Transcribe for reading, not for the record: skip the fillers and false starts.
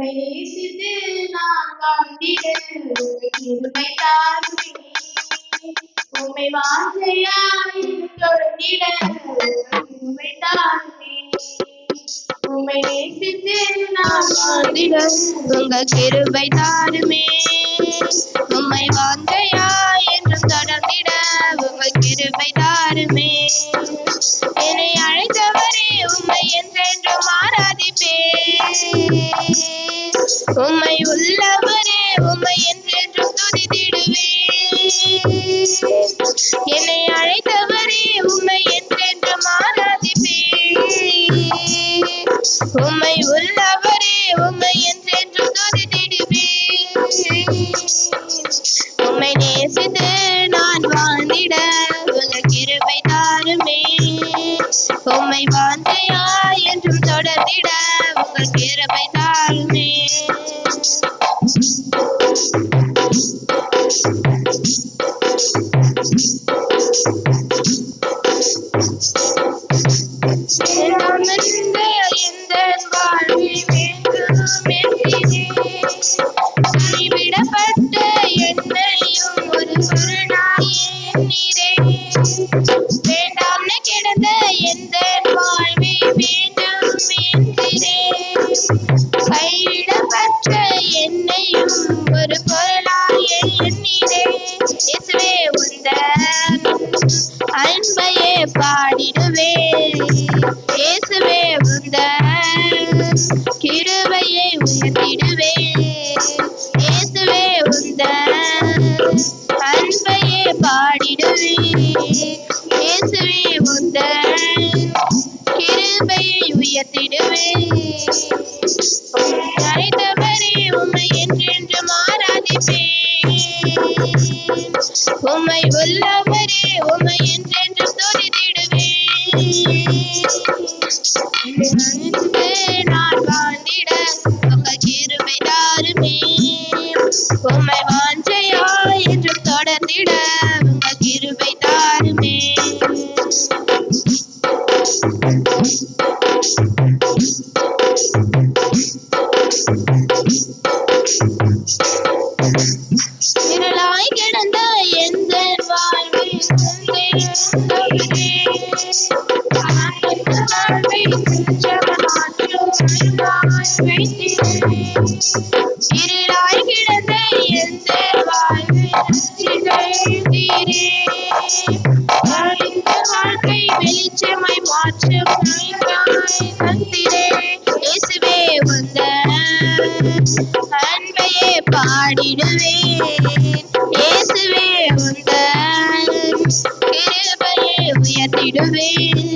உம்மை நேசித்து நான் வாழ்ந்திட கிருபை தாருமே. உம்மை வாஞ்சையாய் தொடர்ந்திட கிருபை தாருமே. உம்மை நேசித்து நான் வாழ்ந்திட உங்க கிருபை தாருமே. உம்மை வாஞ்சையாய் என்றும் தொடர்ந்திட உங்க கிருபை தாருமே. என்னை அழைத்தவரே உம்மை என்றென்றும் ஆராதிப்பேன். உம்மை உள்ளவரே உம்மை என்றென்றும் துதித்திடுவேன். என்னை அழைத்தவரே உம்மை என்றென்றும் ஆராதிப்பேன். உம்மை உள்ளவரே உம்மை என்றென்றும் துதித்திடுவேன். உம்மை நேசித்து நான் வாழ்ந்திட உங்க கிருபை தாருமே. உம்மை வாஞ்சையாய் என்றும் தொடர்ந்திட உங்கள் கிருபை தாருமே. கைவிடப்பட்ட என்னையும் ஒரு பொருளாய் எண்ணீரே. வேண்டாம்னு கிடந்த எந்த வாழ்வை வேண்டும் என்கிறே. கைவிடப்பட்ட என்னையும் ஒரு பொருளாய் எண்ணீரே. இயேசுவே உந்தன் அன்பையே பாடிடுவேன். இயேசுவே உந்தன் கிருபையை உயர்த்திடுவேன். இயேசுவே உந்தன் அன்பையே பாடிடுவேன். இயேசுவே உந்தன் கிருபையை உயர்த்திடுவேன். அழைத்தவரே உம்மை என்றென்றும் ஆராதிப்பேன். உம்மை உள்ளவரே உம்மை என்றென்றும் துதித்திடுவேன். நான் வாழ்ந்திட உங்க கிருபை தாருமே. உம்மை வாஞ்சையாய் என்றும் தொடர்ந்திட உங்க கிருபை தாருமே. இருளாய் கிடந்த எந்த வாழ்வில் இருளாய் கிடந்த எந்த வாழ்க்கை வெளிச்சமாய் மாற்றும் தந்திரே. இயேசுவே உந்தன் அன்பையே பாடிடுவேன். இயேசுவே உந்தன் கிருபையை உயர்த்திடுவேன்.